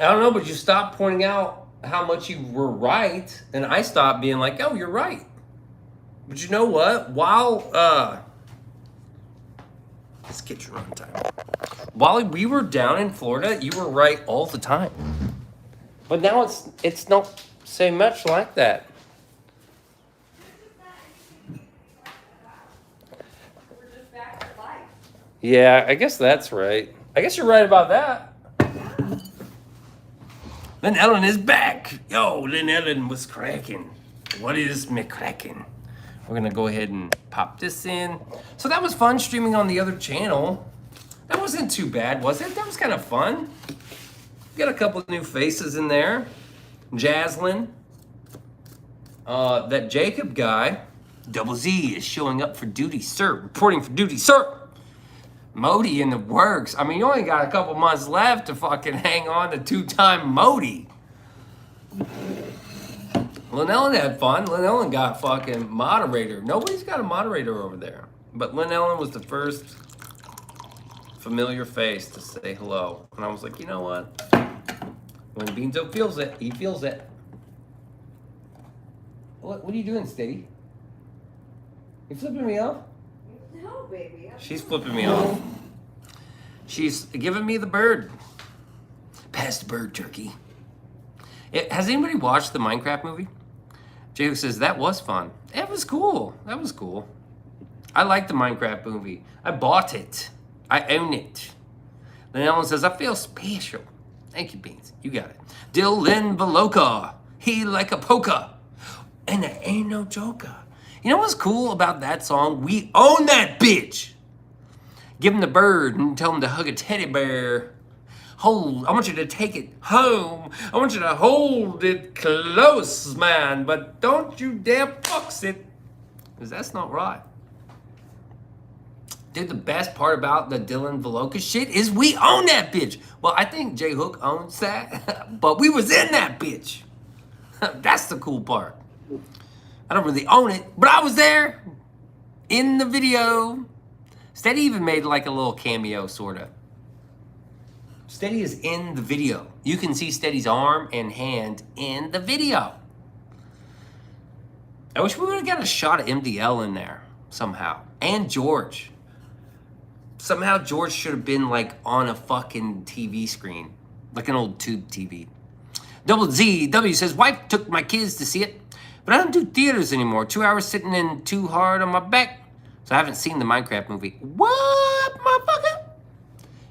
I don't know, but you stopped pointing out how much you were right, and I stopped being like, "Oh, you're right." But you know what? While let's get your runtime. While we were down in Florida, you were right all the time. But now it's not so much like that. We're just back to life. Yeah, I guess that's right. I guess you're right about that. Lynn Ellen is back. Yo, Lynn Ellen was cracking. What is me cracking? We're gonna go ahead and pop this in. So that was fun streaming on the other channel. That wasn't too bad, was it? That was kind of fun. Got a couple of new faces in there. Jaslyn. That Jacob guy, Double Z, is showing up for duty, sir. Reporting for duty, sir. Modi in the works. I mean, you only got a couple months left to fucking hang on to two-time Modi. Lynn Ellen had fun. Lynn Ellen got fucking moderator. Nobody's got a moderator over there. But Lynn Ellen was the first familiar face to say hello. And I was like, you know what? When Beanso feels it, he feels it. What are you doing, Steady? You flipping me off? No, baby. She's flipping me off. She's giving me the bird. Pass the bird, turkey. Has anybody watched the Minecraft movie? Jacob says, that was fun. It was cool. That was cool. I like the Minecraft movie. I bought it. I own it. Then Ellen says, I feel special. Thank you, Beans. You got it. Dylan Veloka. He like a polka. And there ain't no joker. You know what's cool about that song? We own that bitch. Give him the bird and tell him to hug a teddy bear. Hold, I want you to take it home. I want you to hold it close, man. But don't you dare fucks it. Because that's not right. Dude, the best part about the Dylan Veloka shit is we own that bitch. Well, I think J Hook owns that, but we was in that bitch. That's the cool part. I don't really own it, but I was there in the video. Steady even made like a little cameo, sort of. Steady is in the video. You can see Steady's arm and hand in the video. I wish we would have got a shot of MDL in there somehow. And George. Somehow George should have been like on a fucking TV screen. Like an old tube TV. Double ZW says, wife took my kids to see it. But I don't do theaters anymore. 2 hours sitting in too hard on my back. So I haven't seen the Minecraft movie. What, motherfucker?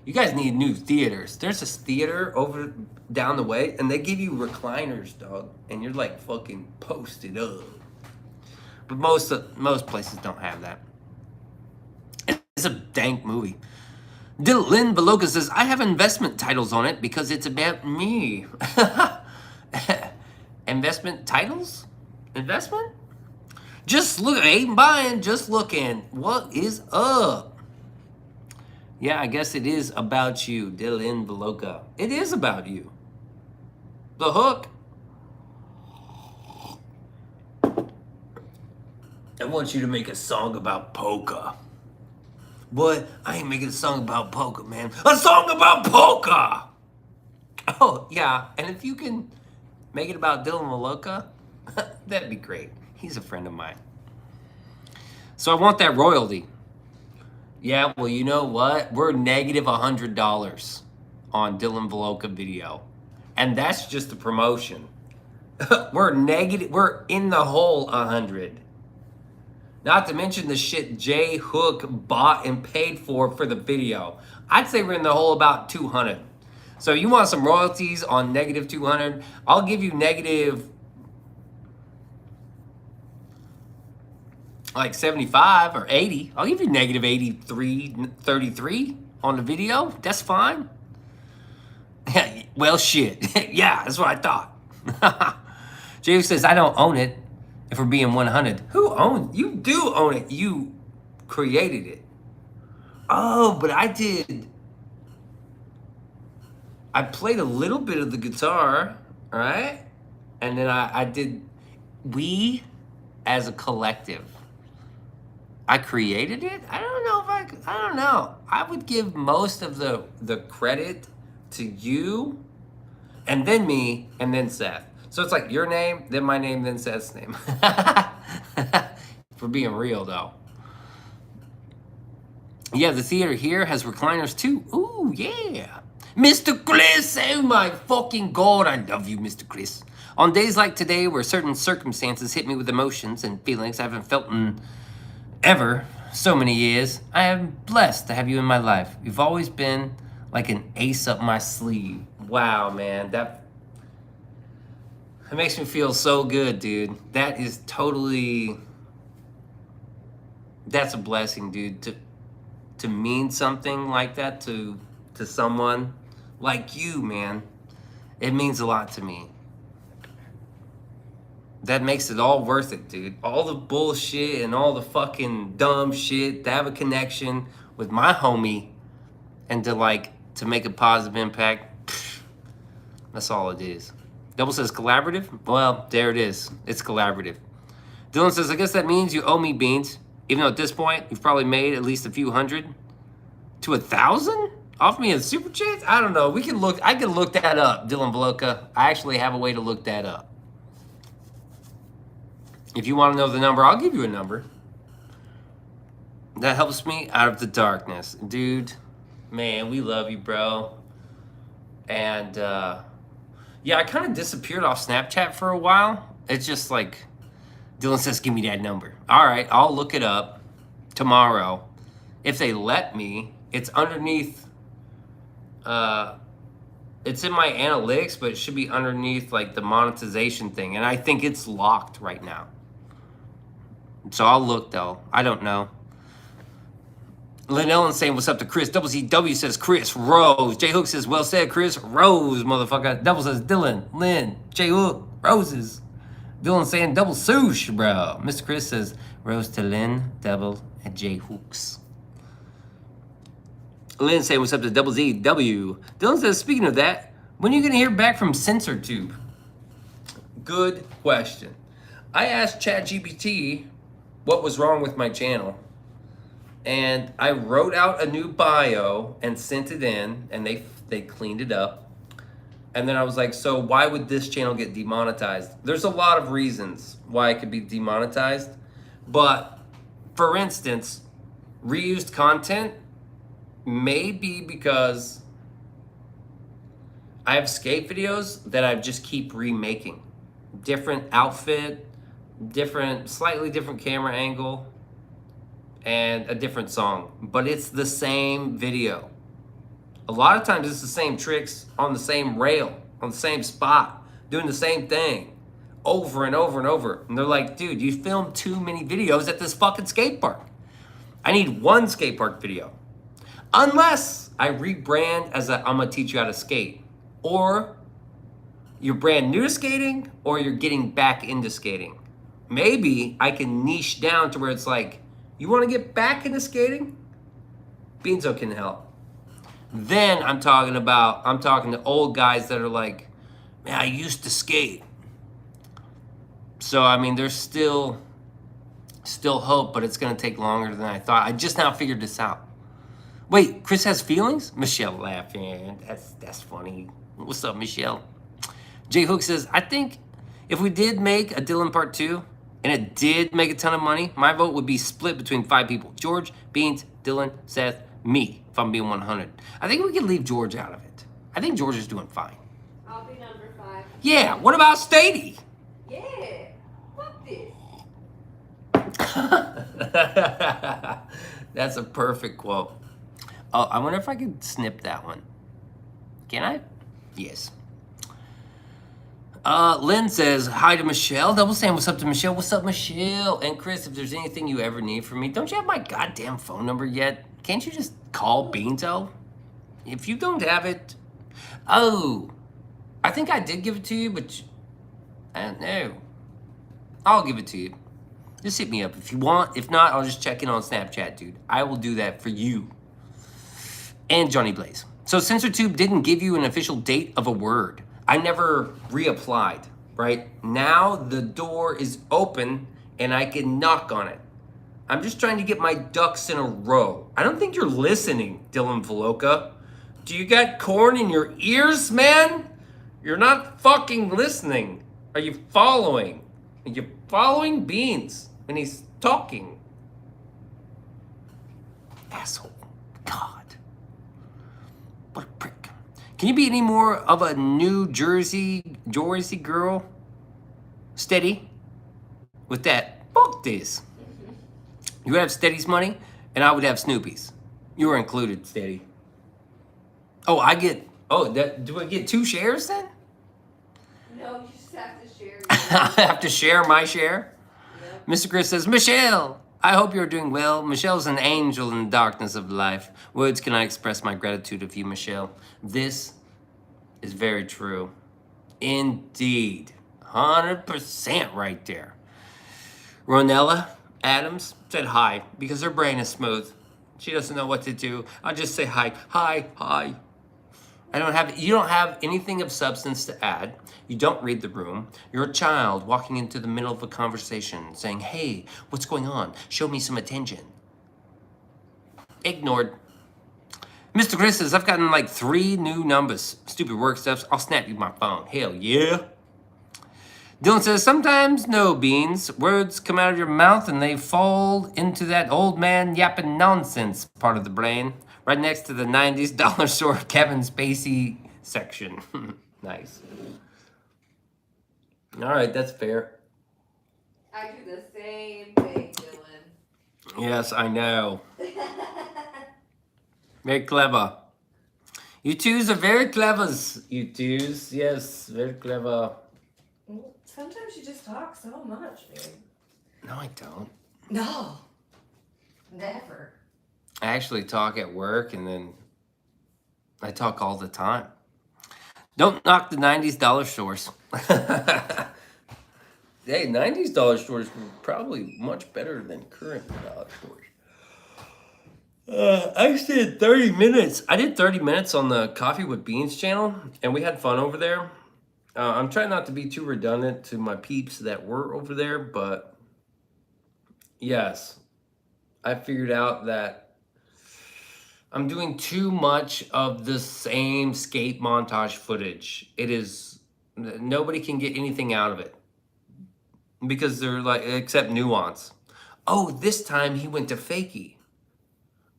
You guys need new theaters. There's this theater over down the way, and they give you recliners, dog. And you're like fucking posted up. But most places don't have that. It's a dank movie. Dylan Veloka says, I have investment titles on it because it's about me. Investment titles? Investment? Just look, I ain't buying, just looking. What is up? Yeah, I guess it is about you, Dylan Veloka. It is about you. The hook. I want you to make a song about polka. Boy, I ain't making a song about polka, man. A song about polka! Oh, yeah, and if you can make it about Dylan Veloka, that'd be great. He's a friend of mine. So I want that royalty. Yeah, well, you know what? We're negative $100 on Dylan Veloka video. And that's just the promotion. We're in the hole 100. Not to mention the shit J Hook bought and paid for the video. I'd say we're in the hole about 200. So you want some royalties on negative 200? I'll give you negative like 75 or 80. I'll give you negative 83, 33 on the video. That's fine. Well, shit. Yeah, that's what I thought. Jay says, I don't own it. If we're being 100, who owns? You do own it. You created it. Oh, but I did. I played a little bit of the guitar, all right? And then I did. We, as a collective, I created it. I don't know if I don't know. I would give most of the credit to you and then me, and then Seth. So it's like your name, then my name, then Seth's name. For being real, though. Yeah, the theater here has recliners too. Ooh, yeah. Mr. Chris, oh my fucking God, I love you, Mr. Chris. On days like today, where certain circumstances hit me with emotions and feelings I haven't felt in ever so many years, I am blessed to have you in my life. You've always been like an ace up my sleeve. Wow, man, that makes me feel so good, dude. That is totally, that's a blessing, dude. To mean something like that to someone like you, man, it means a lot to me. That makes it all worth it, dude. All the bullshit and all the fucking dumb shit, to have a connection with my homie and to make a positive impact, that's all it is. Double says collaborative? Well, there it is. It's collaborative. Dylan says, I guess that means you owe me beans. Even though at this point, you've probably made at least a few hundred to 1,000 off me in super chats? I don't know. I can look that up, Dylan Voloka. I actually have a way to look that up. If you want to know the number, I'll give you a number. That helps me out of the darkness. Dude, man, we love you, bro. And, yeah, I kind of disappeared off Snapchat for a while. It's just like, Dylan says, give me that number. All right, I'll look it up tomorrow. If they let me, it's underneath, it's in my analytics, but it should be underneath like the monetization thing. And I think it's locked right now. So I'll look though. I don't know. Lynn Ellen saying what's up to Chris. Double CW says Chris Rose. J Hook says well said Chris Rose, motherfucker. Double says Dylan, Lynn, J Hook, Roses. Dylan saying double swoosh, bro. Mr. Chris says Rose to Lynn, double, and J Hooks. Lynn saying what's up to double ZW. Dylan says speaking of that, when are you gonna hear back from CensorTube? Good question. I asked ChatGPT what was wrong with my channel. And I wrote out a new bio and sent it in, and they cleaned it up. And then I was like, so why would this channel get demonetized? There's a lot of reasons why it could be demonetized. But for instance, reused content may be because I have skate videos that I just keep remaking. Different outfit, slightly different camera angle, and a different song, but it's the same video. A lot of times it's the same tricks on the same rail, on the same spot, doing the same thing over and over and over. And they're like, dude, you filmed too many videos at this fucking skate park. I need one skate park video. Unless I rebrand as I'm gonna teach you how to skate. Or you're brand new to skating, or you're getting back into skating. Maybe I can niche down to where it's like, you want to get back into skating? Beanso can help. Then I'm talking to old guys that are like, man, I used to skate. So, I mean, there's still hope, but it's going to take longer than I thought. I just now figured this out. Wait, Chris has feelings? Michelle laughing. That's funny. What's up, Michelle? J Hook says, I think if we did make a Dylan Part 2, and it did make a ton of money, my vote would be split between 5 people. George, Beans, Dylan, Seth, me, if I'm being 100. I think we could leave George out of it. I think George is doing fine. I'll be number 5. Yeah, what about Stady? Yeah, fuck this. That's a perfect quote. Oh, I wonder if I could snip that one. Can I? Yes. Lynn says, hi to Michelle. Double saying, what's up to Michelle? What's up, Michelle? And Chris, if there's anything you ever need from me, don't you have my goddamn phone number yet? Can't you just call Beanso? If you don't have it, oh, I think I did give it to you, but I don't know. I'll give it to you. Just hit me up if you want. If not, I'll just check in on Snapchat, dude. I will do that for you. And Johnny Blaze. So CensorTube didn't give you an official date of a word. I never reapplied, right? Now the door is open and I can knock on it. I'm just trying to get my ducks in a row. I don't think you're listening, Dylan Voloka. Do you got corn in your ears, man? You're not fucking listening. Are you following? Are you following Beans when he's talking? Asshole. God. What a prick. Can you be any more of a New Jersey girl? Steady? With that, fuck this. You would have Steady's money, and I would have Snoopy's. You were included, Steady. Oh, do I get 2 shares then? No, you just have to share. I have to share my share? Yep. Mr. Chris says, Michelle, I hope you're doing well. Michelle's an angel in the darkness of life. Words cannot express my gratitude of you, Michelle. This is very true. Indeed. 100% right there. Ronella Adams said hi because her brain is smooth. She doesn't know what to do. I'll just say hi. Hi, hi. You don't have anything of substance to add. You don't read the room. You're a child walking into the middle of a conversation saying, hey, what's going on? Show me some attention. Ignored. Mr. Chris says, I've gotten like 3 new numbers. Stupid work stuffs. I'll snap you my phone. Hell yeah. Dylan says, sometimes no, Beans. Words come out of your mouth and they fall into that old man yapping nonsense part of the brain. Right next to the 90s dollar store Kevin Spacey section. Nice. All right, that's fair. I do the same thing, Dylan. Yes, I know. Very clever. You twos are very clevers. You twos, yes, very clever. Well, sometimes you just talk so much, babe. No, I don't. No. Never. I actually talk at work and then I talk all the time. Don't knock the 90s dollar stores. Hey, 90s dollar stores were probably much better than current dollar stores. I did 30 minutes. I did 30 minutes on the Coffee with Beans channel, and we had fun over there. I'm trying not to be too redundant to my peeps that were over there, but yes, I figured out that I'm doing too much of the same skate montage footage. Nobody can get anything out of it because they're like, except nuance. Oh, this time he went to fakie.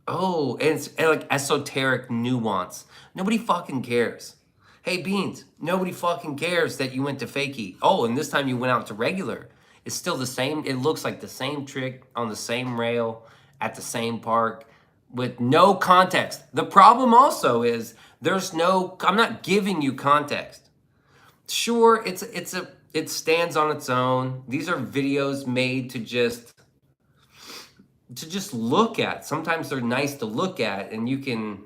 Oh, and it's like esoteric nuance. Nobody fucking cares. Hey, Beans, nobody fucking cares that you went to fakie. Oh, and this time you went out to regular. It's still the same. It looks like the same trick on the same rail at the same park with no context. The problem also is I'm not giving you context. Sure, it stands on its own. These are videos made to just look at. Sometimes they're nice to look at, and you can,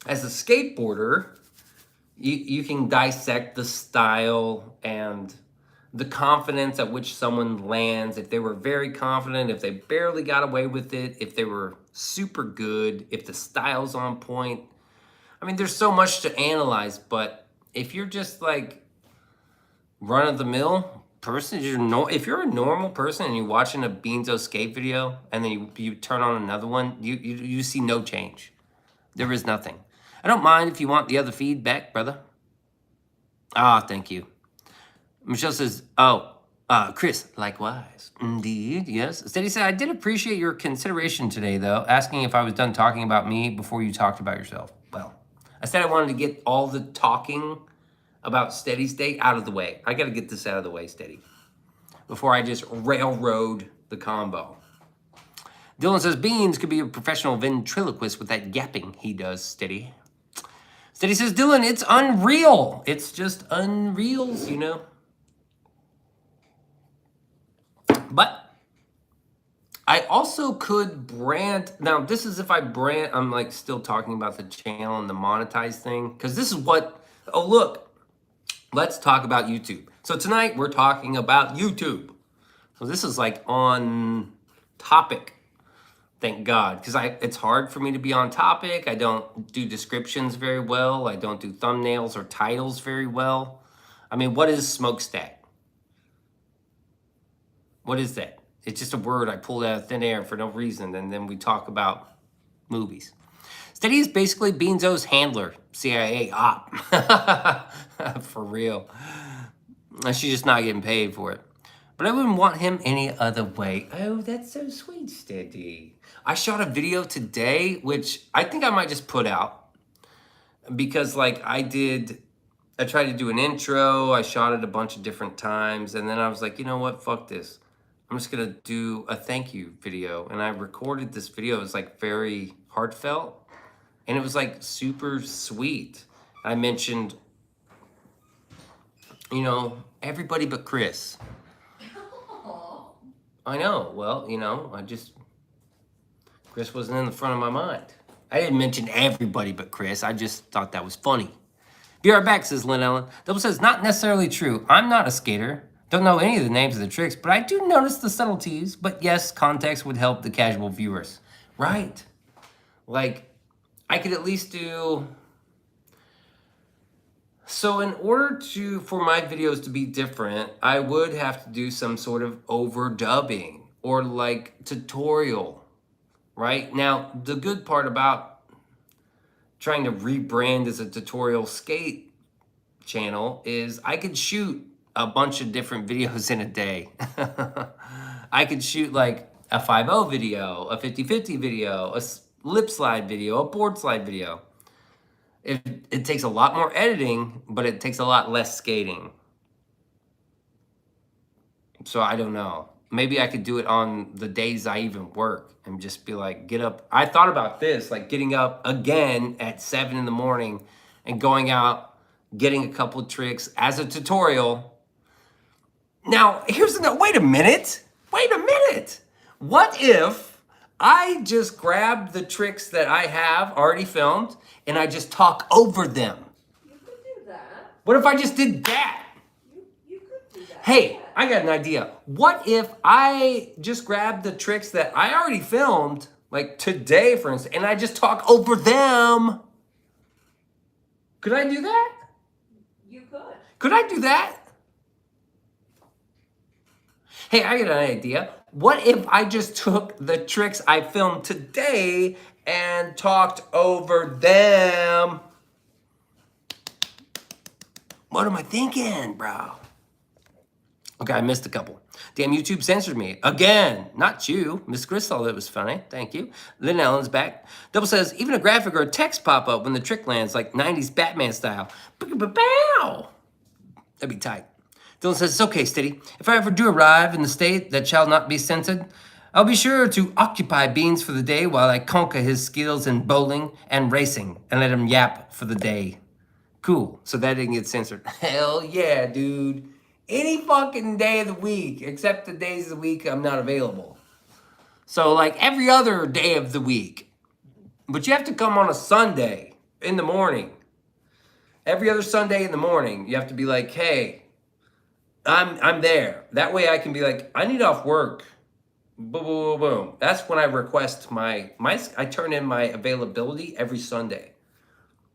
as a skateboarder, you can dissect the style and the confidence at which someone lands. If they were very confident, if they barely got away with it, if they were super good, if the style's on point. I mean, there's so much to analyze, but if you're just like run-of-the-mill person, if you're a normal person and you're watching a Beanso skate video and then you turn on another one, you see no change. There is nothing. I don't mind if you want the other feedback, brother. Ah, thank you. Michelle says, Chris, likewise. Indeed, yes. Steady said, I did appreciate your consideration today, though, asking if I was done talking about me before you talked about yourself. Well, I said I wanted to get all the talking about Steady State out of the way. I got to get this out of the way, Steady, before I just railroad the combo. Dylan says, Beans could be a professional ventriloquist with that yapping he does, Steady. Steady says, Dylan, it's unreal. It's just unreals, you know. But I also could brand. Now, this is if I brand. I'm like still talking about the channel and the monetized thing. Because this is what. Oh, look. Let's talk about YouTube. So tonight we're talking about YouTube. So this is like on topic. Thank God. Because it's hard for me to be on topic. I don't do descriptions very well. I don't do thumbnails or titles very well. I mean, what is smokestack? What is that? It's just a word I pulled out of thin air for no reason, and then we talk about movies. Steady is basically Beanso's handler. CIA op. For real. She's just not getting paid for it. But I wouldn't want him any other way. Oh, that's so sweet, Steady. I shot a video today, which I think I might just put out. Because like I tried to do an intro, I shot it a bunch of different times, and then I was like, you know what, fuck this. I'm just gonna do a thank you video. And I recorded this video. It was like very heartfelt. And it was like super sweet. I mentioned, you know, everybody but Chris. Oh. I know. Well, you know, Chris wasn't in the front of my mind. I didn't mention everybody but Chris. I just thought that was funny. Be right back, says Lynn Ellen. Double says, not necessarily true. I'm not a skater. Don't know any of the names of the tricks, but I do notice the subtleties. But yes, context would help the casual viewers. Right. Like, I could at least do... So in order for my videos to be different, I would have to do some sort of overdubbing or like tutorial, right? Now, the good part about trying to rebrand as a tutorial skate channel is I could shoot a bunch of different videos in a day. I could shoot like a 5.0 video, a 50-50 video, a lip slide video, a board slide video. It takes a lot more editing, but it takes a lot less skating. So I don't know. Maybe I could do it on the days I even work and just be like, get up. I thought about this, like getting up again at 7 in the morning and going out, getting a couple of tricks as a tutorial. Now, wait a minute. What if I just grab the tricks that I have already filmed and I just talk over them? You could do that. What if I just did that? You could do that. Hey, Yeah. I got an idea. What if I just grab the tricks that I already filmed, like today, for instance, and I just talk over them? Could I do that? You could. Could I do that? Hey, I got an idea. What if I just took the tricks I filmed today and talked over them? What am I thinking, bro? Okay, I missed a couple. Damn, YouTube censored me. Again. Not you. Miss Chris thought it was funny. Thank you. Lynn Allen's back. Double says, even a graphic or a text pop up when the trick lands, like 90s Batman style. Bow! That'd be tight. Dylan says, it's okay, Steady. If I ever do arrive in the state that shall not be censored, I'll be sure to occupy Beans for the day while I conquer his skills in bowling and racing and let him yap for the day. Cool. So that didn't get censored. Hell yeah, dude. Any fucking day of the week, except the days of the week I'm not available. So like every other day of the week. But you have to come on a Sunday in the morning. Every other Sunday in the morning, you have to be like, hey, I'm there. That way I can be like, I need off work. Boom, boom, boom, boom. That's when I request I turn in my availability every Sunday.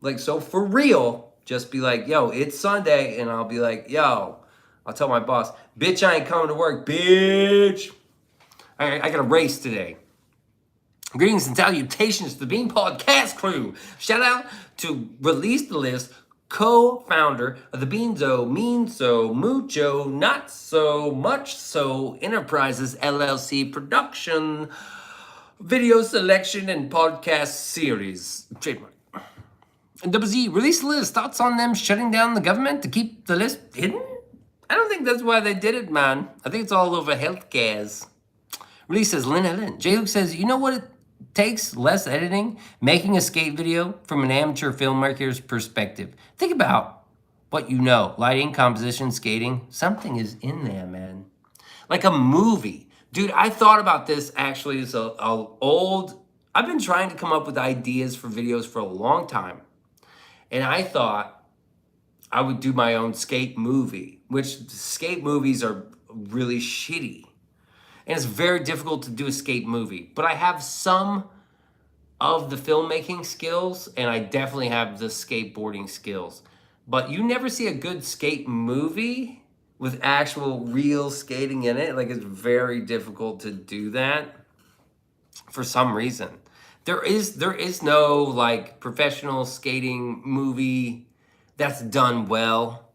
Like, so for real, just be like, yo, it's Sunday. And I'll be like, yo, I'll tell my boss, bitch, I ain't coming to work, bitch. I got a race today. Greetings and salutations to the Bean Podcast crew. Shout out to Release the List, co-founder of the Beanso, Mucho, Not So Much So Enterprises LLC production, video selection, and podcast series. Trademark. And Double Z, Release the List, thoughts on them shutting down the government to keep the list hidden? I don't think that's why they did it, man. I think it's all over health cares. Release says, Lynn. J-Hook says, you know what it takes? Less editing, making a skate video from an amateur filmmaker's perspective. Think about what you know. Lighting, composition, skating. Something is in there, man. Like a movie. Dude, I thought about this actually as I've been trying to come up with ideas for videos for a long time. And I thought I would do my own skate movie, which skate movies are really shitty. And it's very difficult to do a skate movie. But I have some of the filmmaking skills, and I definitely have the skateboarding skills. But you never see a good skate movie with actual real skating in it. Like, it's very difficult to do that for some reason. There is no like professional skating movie that's done well.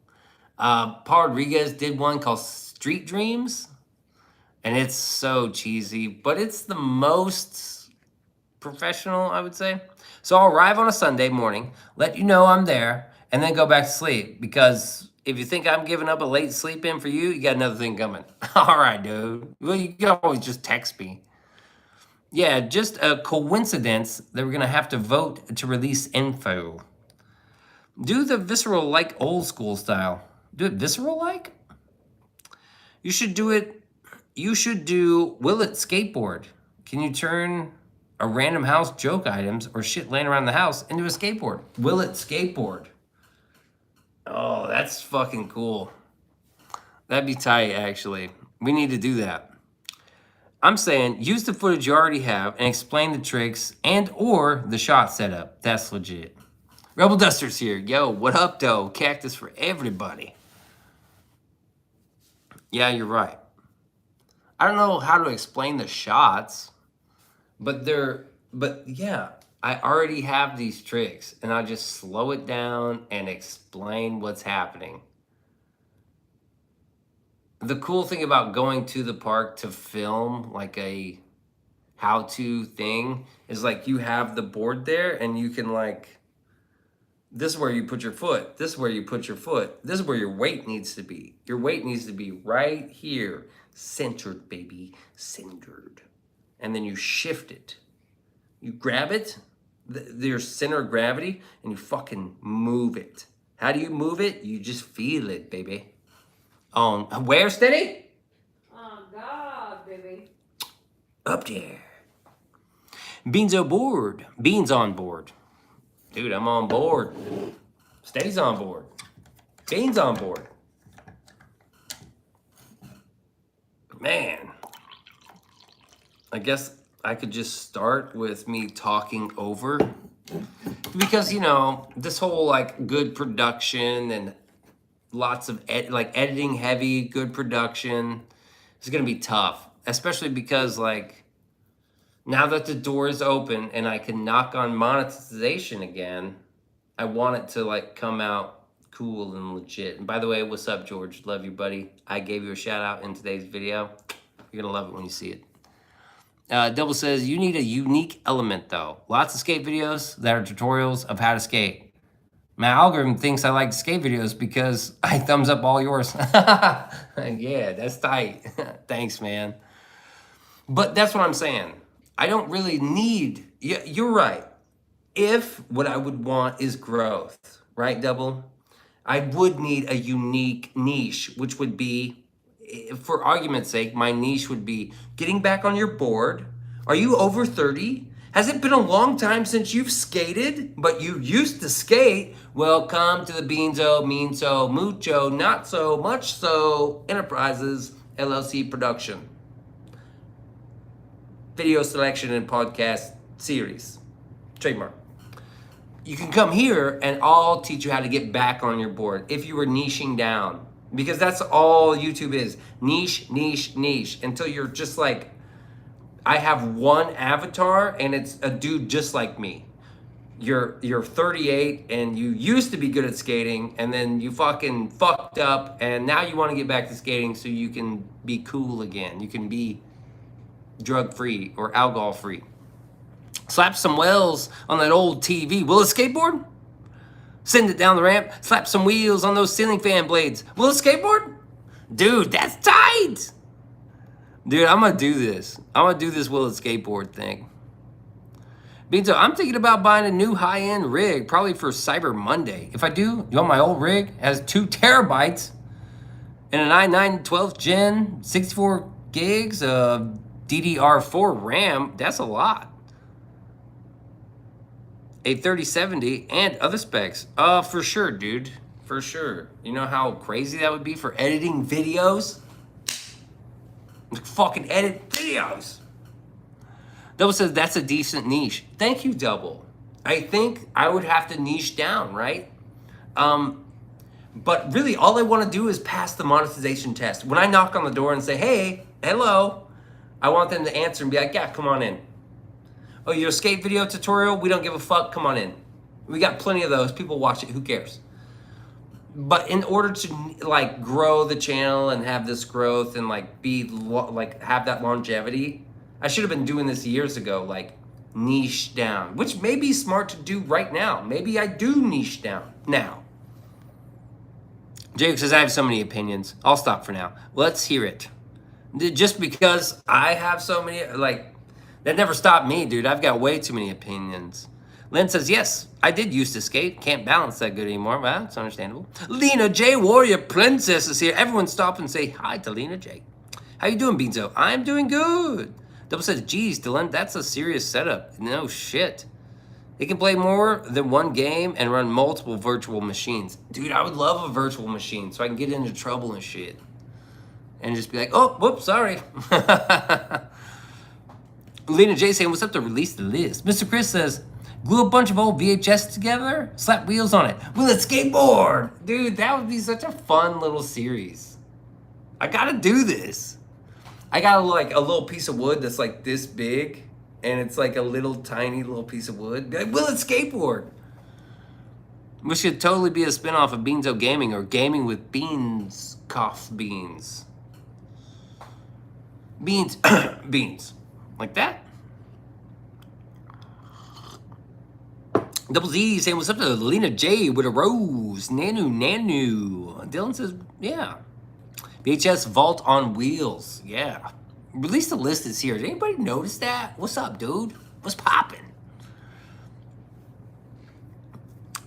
Paul Rodriguez did one called Street Dreams, and it's so cheesy, but it's the most professional, I would say. So I'll arrive on a Sunday morning, let you know I'm there, and then go back to sleep. Because if you think I'm giving up a late sleep in for you, you got another thing coming. All right, dude. Well, you can always just text me. Yeah, just a coincidence that we're gonna have to vote to release info. Do the visceral like old school style. Do it visceral like? You should do it. You should do Will It Skateboard. Can you turn a random house joke items or shit laying around the house into a skateboard? Will It Skateboard. Oh, that's fucking cool. That'd be tight, actually. We need to do that. I'm saying use the footage you already have and explain the tricks and or the shot setup. That's legit. Rebel Duster's here. Yo, what up, though? Cactus for everybody. Yeah, you're right. I don't know how to explain the shots, but yeah, I already have these tricks and I just slow it down and explain what's happening. The cool thing about going to the park to film like a how-to thing is like you have the board there and you can like, this is where you put your foot. This is where you put your foot. This is where your weight needs to be. Your weight needs to be right here. Centered, baby. Centered. And then you shift it. You grab it, your center of gravity, and you fucking move it. How do you move it? You just feel it, baby. On where, steady? Oh, God, baby. Up there. Beanso board. Beans on board. Dude, I'm on board. Steady's on board. Bean's on board. Man. I guess I could just start with me talking over. Because, you know, this whole, like, good production and lots of, editing heavy, good production is going to be tough. Especially because, like, now that the door is open and I can knock on monetization again, I want it to, like, come out cool and legit. And by the way, what's up, George? Love you, buddy. I gave you a shout out in today's video. You're going to love it when you see it. Double says, you need a unique element, though. Lots of skate videos that are tutorials of how to skate. My algorithm thinks I like skate videos because I thumbs up all yours. Yeah, that's tight. Thanks, man. But that's what I'm saying. I don't really need... Yeah, you're right. If what I would want is growth, right, Double? I would need a unique niche, which would be, for argument's sake, my niche would be getting back on your board. Are you over 30? Has it been a long time since you've skated, but you used to skate? Well, come to the Beanso, Meanso, Mucho, Not So, Much So, Enterprises, LLC production. Video selection and podcast series. Trademark. You can come here and I'll teach you how to get back on your board if you were niching down. Because that's all YouTube is. Niche, niche, niche. Until you're just like, I have one avatar and it's a dude just like me. You're 38 and you used to be good at skating and then you fucking fucked up and now you want to get back to skating so you can be cool again. You can be drug-free or alcohol-free. Slap some wheels on that old TV. Will it skateboard? Send it down the ramp. Slap some wheels on those ceiling fan blades. Will it skateboard? Dude, that's tight. Dude, I'm going to do this. I'm going to do this Will It Skateboard thing. Beanso, I'm thinking about buying a new high-end rig, probably for Cyber Monday. If I do, you want my old rig? It has 2 terabytes and an i9 12th gen, 64 gigs of DDR4 RAM. That's a lot. A 3070 and other specs. For sure, dude. For sure. You know how crazy that would be for editing videos? Fucking edit videos. Double says that's a decent niche. Thank you, Double. I think I would have to niche down, right? But really, all I want to do is pass the monetization test. When I knock on the door and say, hey, hello, I want them to answer and be like, yeah, come on in. Oh, your escape video tutorial? We don't give a fuck. Come on in. We got plenty of those. People watch it. Who cares? But in order to like grow the channel and have this growth and like be like have that longevity, I should have been doing this years ago. Like niche down, which may be smart to do right now. Maybe I do niche down now. Jake says I have so many opinions. I'll stop for now. Let's hear it. Just because I have so many, like, that never stopped me, dude. I've got way too many opinions. Lynn says, yes, I did used to skate. Can't balance that good anymore. Well, that's understandable. Lena J, Warrior Princess is here. Everyone stop and say hi to Lena J. How you doing, Beanso? I'm doing good. Double says, geez, Dylan, that's a serious setup. No shit. It can play more than one game and run multiple virtual machines. Dude, I would love a virtual machine so I can get into trouble and shit. And just be like, oh, whoops, sorry. Lena J saying, what's up to release the list? Mr. Chris says, glue a bunch of old VHS together, slap wheels on it. Will it skateboard? Dude, that would be such a fun little series. I gotta do this. I got like a little piece of wood that's like this big, and it's like a little tiny little piece of wood. Be like, will it skateboard? Which should totally be a spinoff of Beanso Gaming or Gaming with Beans, cough beans. Beans, beans, like that. Double Z saying, what's up to Lena J with a rose? Nanu. Dylan says, yeah. VHS Vault on Wheels, yeah. Release the list is here. Did anybody notice that? What's up, dude? What's poppin'?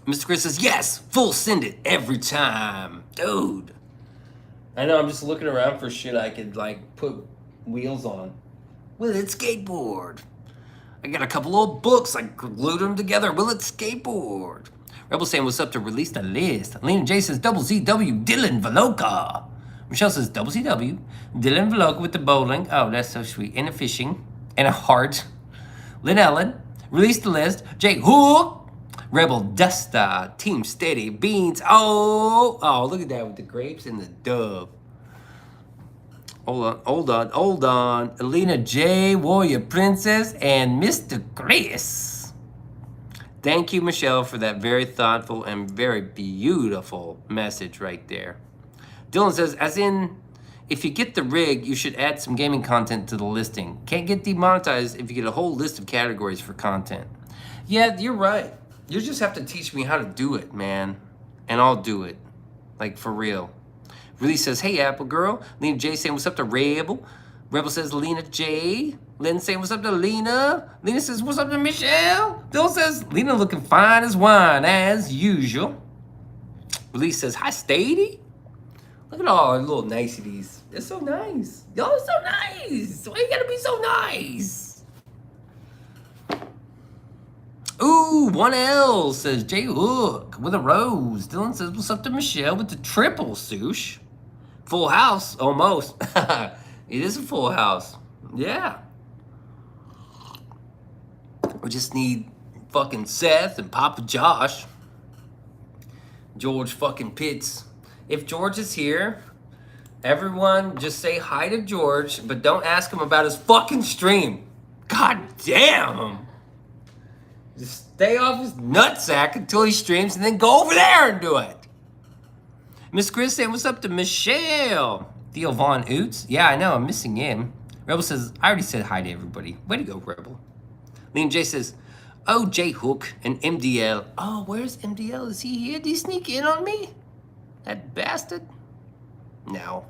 Mr. Chris says, yes, full send it every time. Dude. I know, I'm just looking around for shit I could, like, put wheels on. Will it skateboard? I got a couple old books, I glued them together. Will it skateboard? Rebel saying, what's up to release the list? Lena J says, double ZW, Dylan Veloka. Michelle says, double CW, Dylan Veloka with the bowling. Oh, that's so sweet. And a fishing. And a heart. Lynn Ellen, release the list. Jake Hook, Rebel Dusta, Team Steady, Beans. Oh, look at that with the grapes and the dove. Hold on. Alina J, Warrior Princess, and Mr. Chris. Thank you, Michelle, for that very thoughtful and very beautiful message right there. Dylan says, as in, if you get the rig, you should add some gaming content to the listing. Can't get demonetized if you get a whole list of categories for content. Yeah, you're right. You just have to teach me how to do it, man. And I'll do it. Like, for real. Really says, hey, Apple Girl. Lena J saying, what's up to Rebel? Rebel says, Lena J. Lynn saying, what's up to Lena? Lena says, what's up to Michelle? Dylan says, Lena looking fine as wine, as usual. Release says, hi, Stady. Look at all our little niceties. They're so nice. Y'all are so nice. Why you gotta be so nice? Ooh, 1L says J Hook with a rose. Dylan says, what's up to Michelle with the triple sush? Full house, almost. It is a full house. Yeah. We just need fucking Seth and Papa Josh. George fucking Pitts. If George is here, everyone just say hi to George, but don't ask him about his fucking stream. God damn. Just stay off his nutsack until he streams and then go over there and do it. Miss Chris saying, what's up to Michelle? Theo Von Oots? Yeah, I know, I'm missing him. Rebel says, I already said hi to everybody. Way to go, Rebel. Liam J says, oh, J Hook and MDL. Oh, where's MDL? Is he here? Did he sneak in on me? That bastard? No.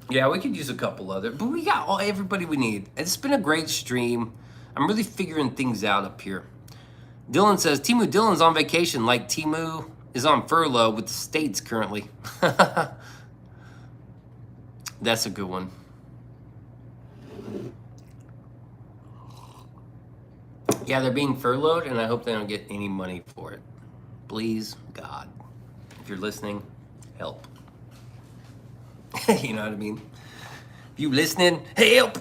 Yeah, we could use a couple other, but we got everybody we need. It's been a great stream. I'm really figuring things out up here. Dylan says, Timu Dylan's on vacation like Timu is on furlough with the States currently. That's a good one. Yeah, they're being furloughed, and I hope they don't get any money for it. Please, God. If you're listening, help. You know what I mean? If you listening, help!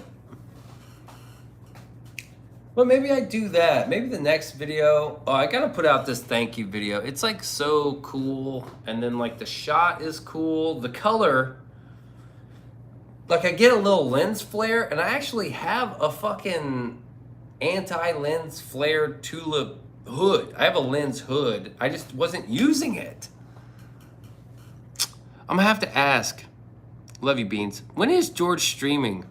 Well, maybe I do that. Maybe the next video, I gotta put out this thank you video. It's like so cool, and then like the shot is cool. The color, like I get a little lens flare, and I actually have a fucking Anti-lens flare tulip hood. I have a lens hood. I just wasn't using it. I'm gonna have to ask. Love you, Beans. When is George streaming?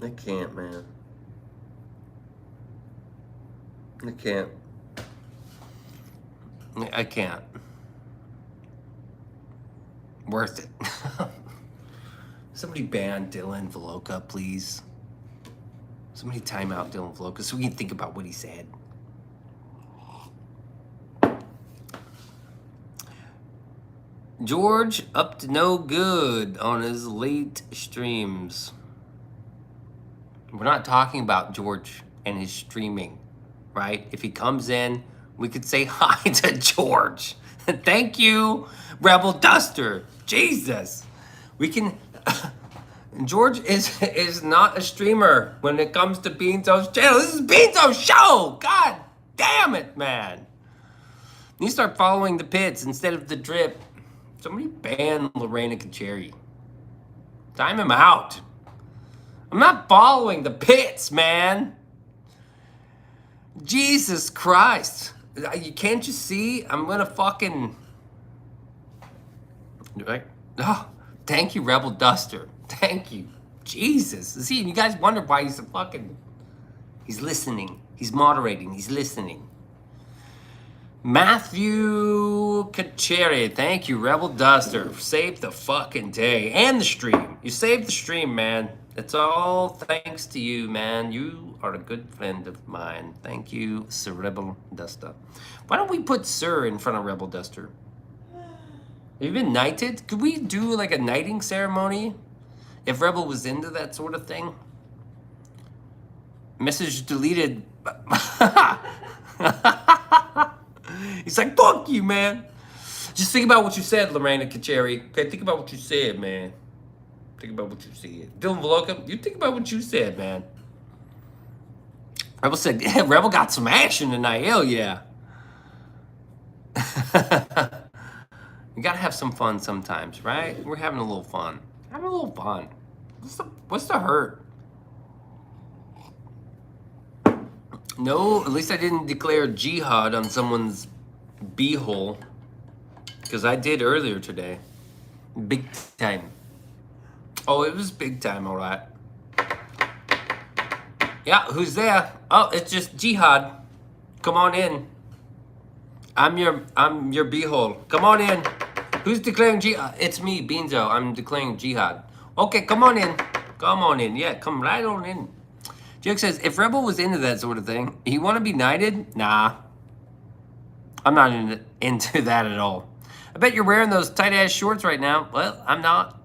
I can't, man. I can't. I can't. Worth it. Somebody ban Dylan Voloka, please. Somebody time out Dylan Voloka so we can think about what he said. George up to no good on his late streams. We're not talking about George and his streaming, right? If he comes in, we could say hi to George. Thank you, Rebel Duster. Jesus. We can... George is not a streamer when it comes to Beanso's channel. This is Beanso's show. God damn it, man. You start following the pits instead of the drip. Somebody ban Lorena Kacheri. Time him out. I'm not following the pits, man. Jesus Christ. Can't you see? I'm gonna fucking... Right? Oh, thank you, Rebel Duster. Thank you. Jesus. See, you guys wonder why he's a fucking... He's listening. He's moderating. He's listening. Matthew Kacheri. Thank you, Rebel Duster. Saved the fucking day. And the stream. You saved the stream, man. It's all thanks to you, man. You are a good friend of mine. Thank you, Sir Rebel Duster. Why don't we put Sir in front of Rebel Duster? Have you been knighted? Could we do like a knighting ceremony? If Rebel was into that sort of thing? Message deleted. He's like, fuck you, man. Just think about what you said, Lorena Kacheri. Okay, think about what you said, man. Think about what you said. Dylan Voloka, you think about what you said, man. Rebel said, yeah, Rebel got some action tonight. Hell yeah. You gotta have some fun sometimes, right? We're having a little fun. Having a little fun. What's the hurt? No, at least I didn't declare jihad on someone's beehole. Because I did earlier today. Big time. Oh, it was big time, all right. Yeah, who's there? Oh, it's just jihad. Come on in. I'm your beehole. Come on in. Who's declaring jihad? It's me, Beanso. I'm declaring jihad. Okay, come on in. Come on in. Yeah, come right on in. Jake says, if Rebel was into that sort of thing, you want to be knighted? Nah. I'm not into that at all. I bet you're wearing those tight-ass shorts right now. Well, I'm not.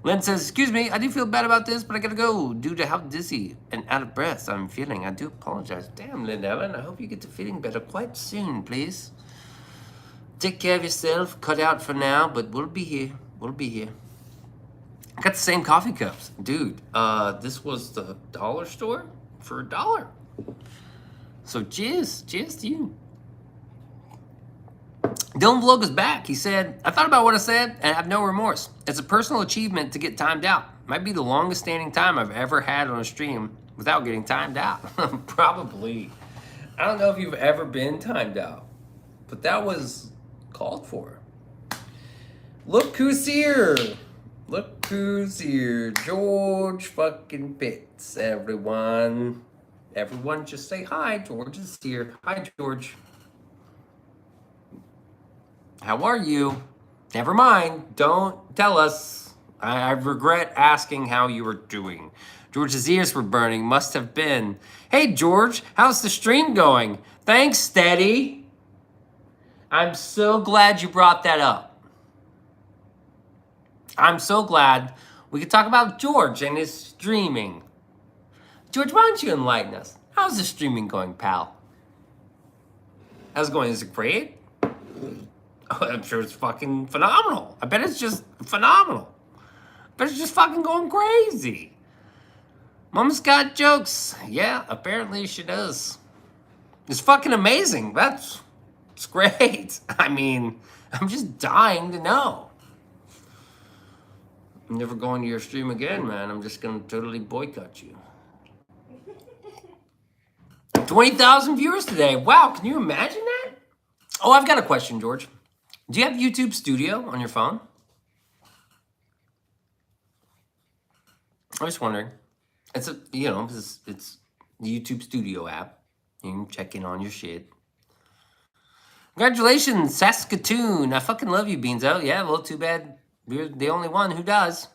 Lynn says, excuse me, I do feel bad about this, but I gotta go due to how dizzy and out of breath I'm feeling. I do apologize. Damn, Lynn Ellen, I hope you get to feeling better quite soon, please. Take care of yourself. Cut out for now, but we'll be here. We'll be here. I got the same coffee cups. Dude, this was the dollar store for $1. So cheers. Cheers to you. Dylan Vlog is back. He said, I thought about what I said and I have no remorse. It's a personal achievement to get timed out. Might be the longest standing time I've ever had on a stream without getting timed out. Probably. I don't know if you've ever been timed out, but that was called for. Look who's here. Look who's here. George fucking Pitts, everyone. Everyone just say hi. George is here. Hi, George. How are you? Never mind. Don't tell us. I regret asking how you were doing. George's ears were burning. Must have been. Hey, George. How's the stream going? Thanks, Steady. I'm so glad you brought that up. I'm so glad we could talk about George and his streaming. George, why don't you enlighten us? How's the streaming going, pal? How's it going? Is it great? Oh, I'm sure it's fucking phenomenal. I bet it's just phenomenal. I bet it's just fucking going crazy. Mom's got jokes. Yeah, apparently she does. It's fucking amazing. That's It's great. I mean, I'm just dying to know. I'm never going to your stream again, man. I'm just gonna totally boycott you. 20,000 viewers today. Wow, can you imagine that? Oh, I've got a question, George. Do you have YouTube Studio on your phone? I was wondering. It's it's the YouTube Studio app. You can check in on your shit. Congratulations, Saskatoon. I fucking love you, Beanso. Yeah, well, too bad you're the only one who does.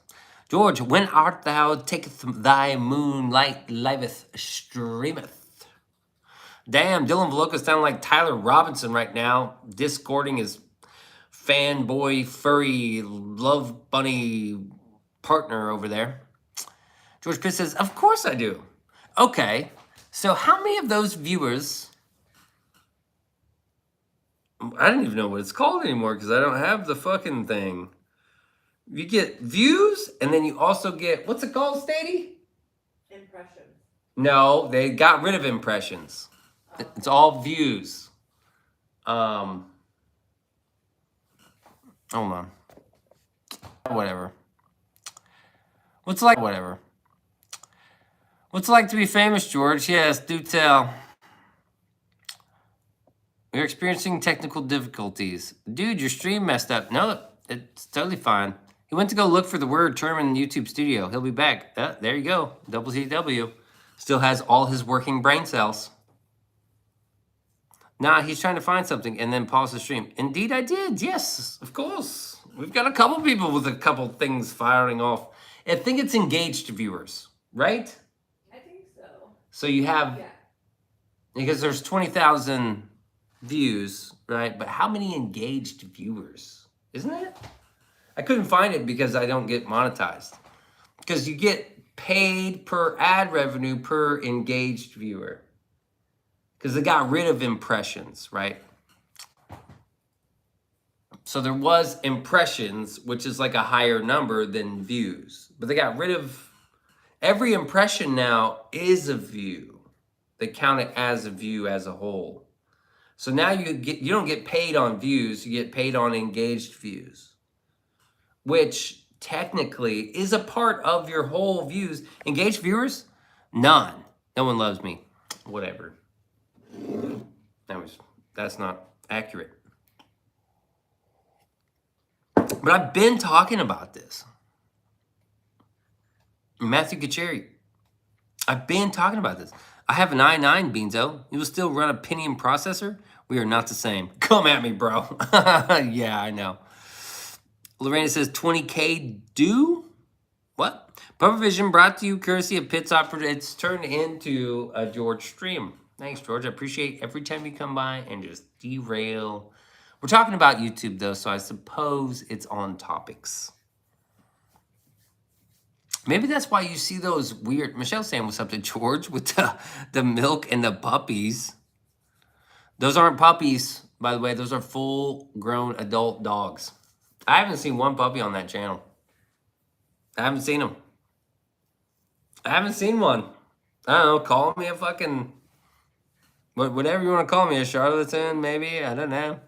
George, when art thou taketh thy moonlight liveth streameth? Damn, Dylan Veloka sound like Tyler Robinson right now, discording his fanboy, furry, love bunny partner over there. George Pitt says, of course I do. Okay, so how many of those viewers... I don't even know what it's called anymore because I don't have the fucking thing. You get views, and then you also get, what's it called, Stady? Impressions. No, they got rid of impressions. It's all views. Hold on. Whatever. What's it like to be famous, George? Yes, do tell. We're experiencing technical difficulties. Dude, your stream messed up. No, it's totally fine. He went to go look for the word term in YouTube Studio. He'll be back. There you go. WCW. Still has all his working brain cells. Nah, he's trying to find something and then pause the stream. Indeed, I did. Yes, of course. We've got a couple people with a couple things firing off. I think it's engaged viewers, right? I think so. So you have, Yeah. because there's 20,000 views, right? But how many engaged viewers? Isn't it? I couldn't find it because I don't get monetized. Because you get paid per ad revenue per engaged viewer. Because they got rid of impressions, right? So there was impressions, which is like a higher number than views. But they got rid of, every impression now is a view. They count it as a view as a whole. So now you don't get paid on views, you get paid on engaged views, which technically is a part of your whole views. Engaged viewers? None. No one loves me. Whatever. That's not accurate. But I've been talking about this. Matthew Kacheri. I've been talking about this. I have an i9, Beanso. You will still run a Pentium processor? We are not the same. Come at me, bro. Yeah, I know. Lorena says 20K due? What? Puffer Vision brought to you courtesy of Pitts Opera. It's turned into a George stream. Thanks, George. I appreciate every time you come by and just derail. We're talking about YouTube, though, so I suppose it's on topics. Maybe that's why you see those weird... Michelle's saying what's up to George with the milk and the puppies. Those aren't puppies, by the way. Those are full-grown adult dogs. I haven't seen one puppy on that channel. I haven't seen them. I haven't seen one. I don't know. Call me a fucking... whatever you want to call me. A charlatan, maybe? I don't know.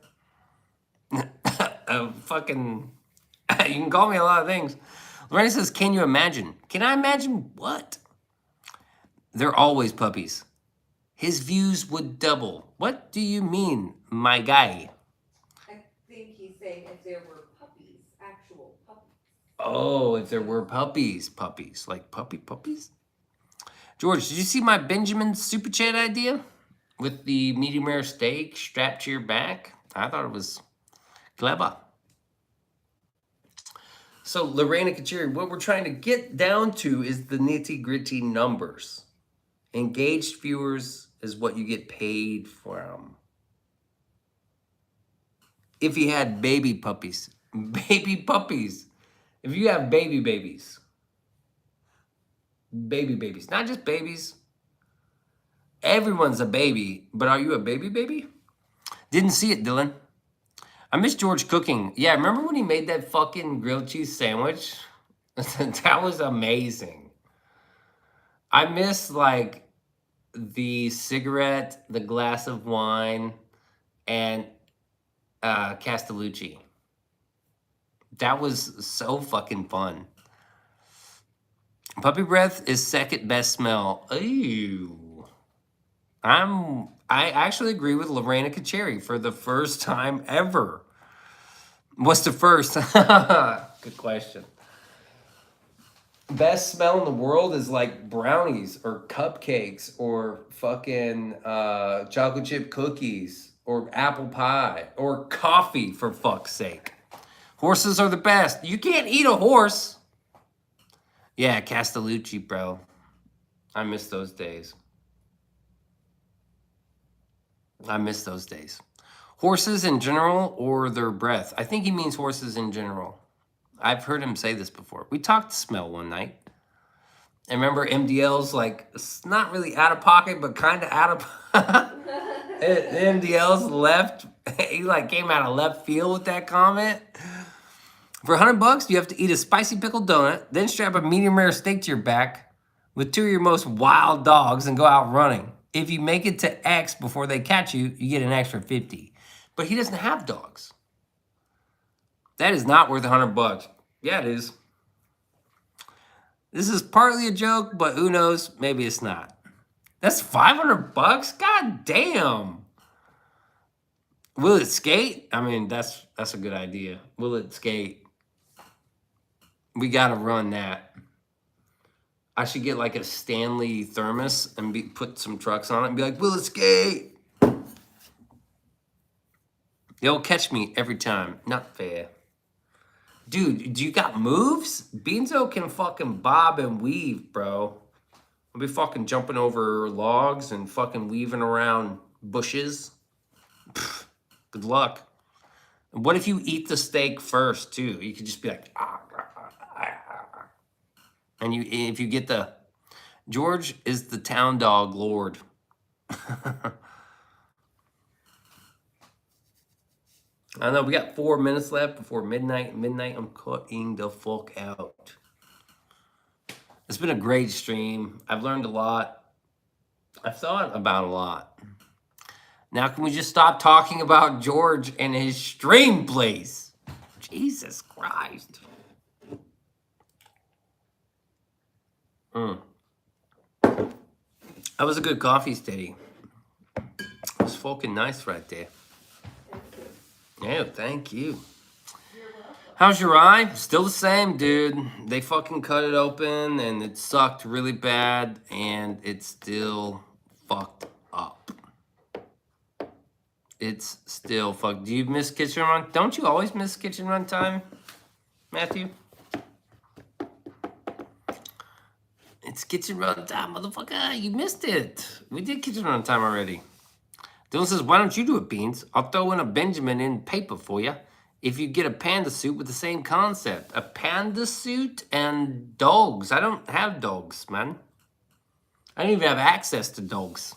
A fucking... You can call me a lot of things. Lorena says, can you imagine? Can I imagine what? They're always puppies. His views would double. What do you mean, my guy? I think he's saying if there were puppies, actual puppies. Oh, if there were puppies. Like puppies? George, did you see my Benjamin Super Chat idea? With the medium rare steak strapped to your back? I thought it was clever. So, Lorena Kachiri, what we're trying to get down to is the nitty-gritty numbers. Engaged viewers is what you get paid from. If you had baby puppies. Baby puppies. If you have baby babies. Baby babies. Not just babies. Everyone's a baby. But are you a baby? Didn't see it, Dylan. I miss George cooking. Yeah, remember when he made that fucking grilled cheese sandwich? That was amazing. I miss, like, the cigarette, the glass of wine, and Castellucci. That was so fucking fun. Puppy breath is second best smell. Ooh. I actually agree with Lorena Cacciari for the first time ever. What's the first? Good question. Best smell in the world is like brownies or cupcakes or fucking chocolate chip cookies or apple pie or coffee, for fuck's sake. Horses are the best. You can't eat a horse. Yeah, Castellucci, bro. I miss those days. I miss those days. Horses in general or their breath? I think he means horses in general. I've heard him say this before. We talked smell one night. And remember MDL's like, it's not really out of pocket, but kind of out of MDL's left. He like came out of left field with that comment. For $100, you have to eat a spicy pickled donut, then strap a medium rare steak to your back with 2 of your most wild dogs and go out running. If you make it to X before they catch you, you get an extra 50. But he doesn't have dogs. That is not worth $100. Yeah, it is. This is partly a joke, but who knows? Maybe it's not. That's $500? God damn. Will it skate? I mean, that's a good idea. Will it skate? We gotta run that. I should get like a Stanley thermos and put some trucks on it and be like, will it skate? They'll catch me every time. Not fair. Dude, do you got moves? Beanso can fucking bob and weave, bro. I'll be fucking jumping over logs and fucking weaving around bushes. Pfft, good luck. And what if you eat the steak first, too? You could just be like, and if you get the... George is the town dog lord. I know, we got 4 minutes left before midnight. Midnight, I'm cutting the fuck out. It's been a great stream. I've learned a lot. I've thought about a lot. Now, can we just stop talking about George and his stream, please? Jesus Christ. That was a good coffee steady. It was fucking nice right there. Yeah, thank you. How's your eye? Still the same, dude. They fucking cut it open and it sucked really bad and it's still fucked up. It's still fucked. Do you miss kitchen run? Don't you always miss kitchen run time, Matthew? It's kitchen run time, motherfucker. You missed it. We did kitchen run time already. Dylan says, why don't you do it, Beans? I'll throw in a Benjamin in paper for you if you get a panda suit with the same concept. A panda suit and dogs. I don't have dogs, man. I don't even have access to dogs.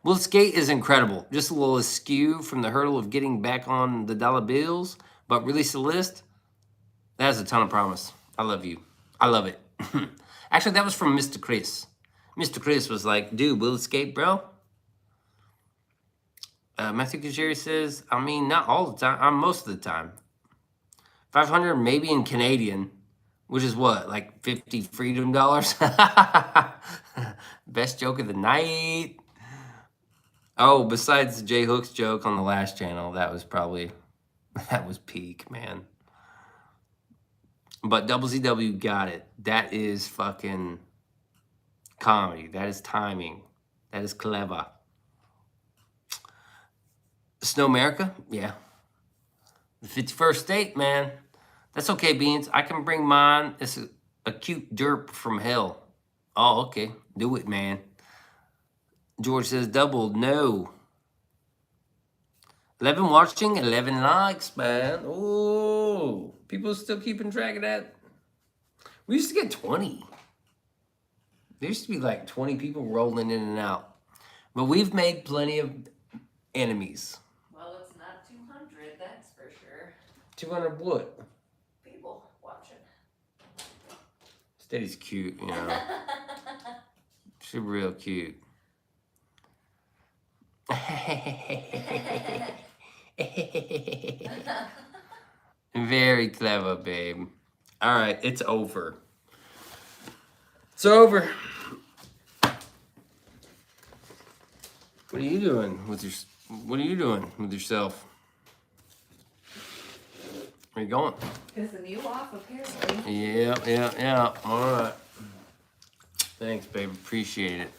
Will skate is incredible. Just a little askew from the hurdle of getting back on the dollar bills, but release the list. That has a ton of promise. I love you. I love it. Actually, that was from Mr. Chris. Mr. Chris was like, dude, will it skate, bro? Matthew Kajeri says, I mean, not all the time. Most of the time. 500 maybe in Canadian, which is what, like 50 freedom dollars? Best joke of the night. Oh, besides J Hook's joke on the last channel, that was peak, man. But Double ZW got it. That is fucking comedy. That is timing. That is clever. Snow America? Yeah. The 51st state, man. That's okay, Beans. I can bring mine. It's a cute derp from hell. Oh, okay. Do it, man. George says double. No. 11 watching, 11 likes, man. Oh, people still keeping track of that. We used to get 20. There used to be like 20 people rolling in and out. But we've made plenty of enemies. Well, it's not 200, that's for sure. 200 what? People watching. Steady's cute, you know. She's real cute. Very clever, babe. All right, it's over. It's over. What are you doing with yourself? Where you going? Pissing you off, apparently. Yeah. All right. Thanks, babe. Appreciate it.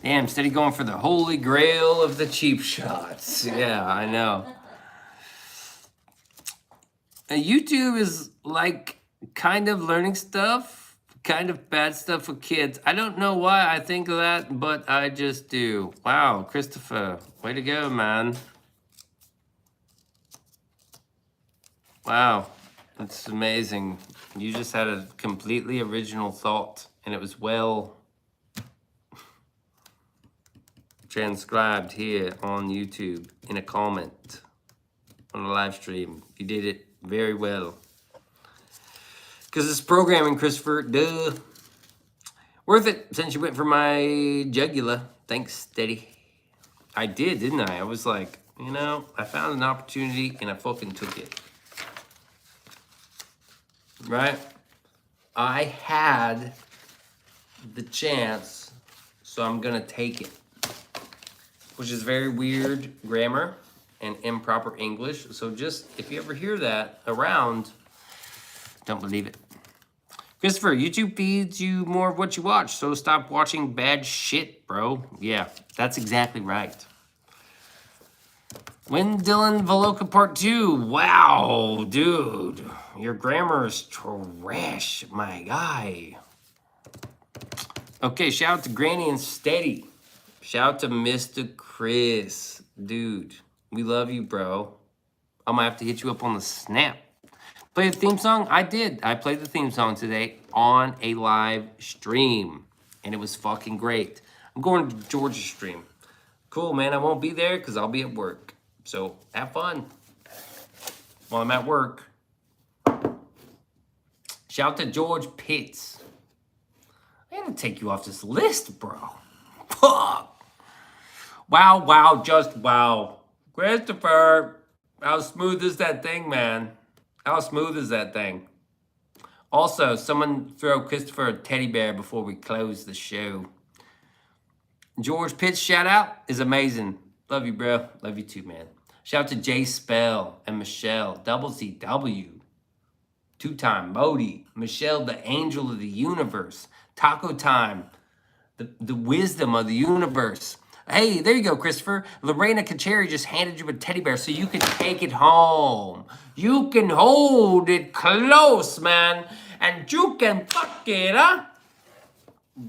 Damn, steady going for the holy grail of the cheap shots. Yeah, I know. YouTube is like kind of learning stuff, kind of bad stuff for kids. I don't know why I think of that, but I just do. Wow, Christopher, way to go, man. Wow, that's amazing. You just had a completely original thought, and it was well transcribed here on YouTube in a comment on a live stream. You did it very well. Because it's programming, Christopher. Duh. Worth it since you went for my jugular. Thanks, Steady. I did, didn't I? I was like, you know, I found an opportunity and I fucking took it. Right? I had the chance, so I'm gonna take it. Which is very weird grammar and improper English. So just, if you ever hear that around, don't believe it. Christopher, YouTube feeds you more of what you watch, so stop watching bad shit, bro. Yeah, that's exactly right. When Dylan Voloka Part 2. Wow, dude. Your grammar is trash, my guy. Okay, shout out to Granny and Steady. Shout out to Mr. Chris. Dude, we love you, bro. I might have to hit you up on the snap. Play the theme song? I did. I played the theme song today on a live stream. And it was fucking great. I'm going to Georgia stream. Cool, man. I won't be there because I'll be at work. So have fun while I'm at work. Shout out to George Pitts. I gotta take you off this list, bro. Fuck. Wow, just wow. Christopher, how smooth is that thing, man? How smooth is that thing? Also, someone throw Christopher a teddy bear before we close the show. George Pitts shout out is amazing. Love you, bro. Love you too, man. Shout out to Jay Spell and Michelle, Double CW, two-time Modi, Michelle, the angel of the universe, Taco Time, the wisdom of the universe. Hey, there you go, Christopher. Lorena Kacheri just handed you a teddy bear so you can take it home. You can hold it close, man, and you can fuck it, huh?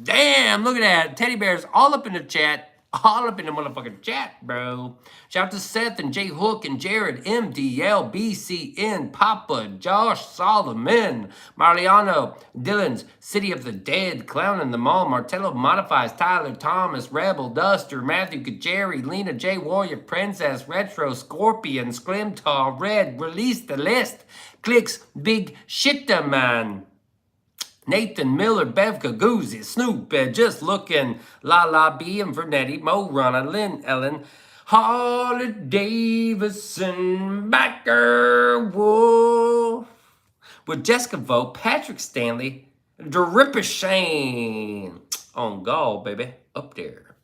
Damn, look at that. Teddy bears all up in the chat. All up in the motherfucking chat, bro. Shout out to Seth and Jay Hook and Jared, MDL, BCN, Papa, Josh, Solomon, Marliano, Dylan's, City of the Dead, Clown in the Mall, Martello Modifies, Tyler Thomas, Rebel, Duster, Matthew Kajeri, Lena J. Warrior, Princess, Retro, Scorpion, Sklimtar, Red, Release the List, Clicks, Big Shitta Man. Nathan Miller, Bev Kagoozy, Snoop, Just Looking, La B, and Vernetti, Mo Rana, Lynn Ellen, Harley Davidson, Backer Wolf, with Jessica Vogt, Patrick Stanley, Dripper Shane, on Gall, baby, up there.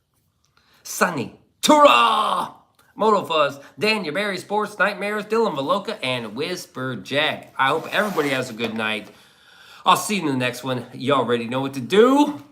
Sunny, Tura, Moto Fuzz, Daniel Barry, Sports Nightmares, Dylan Voloka, and Whisper Jack. I hope everybody has a good night. I'll see you in the next one. You already know what to do.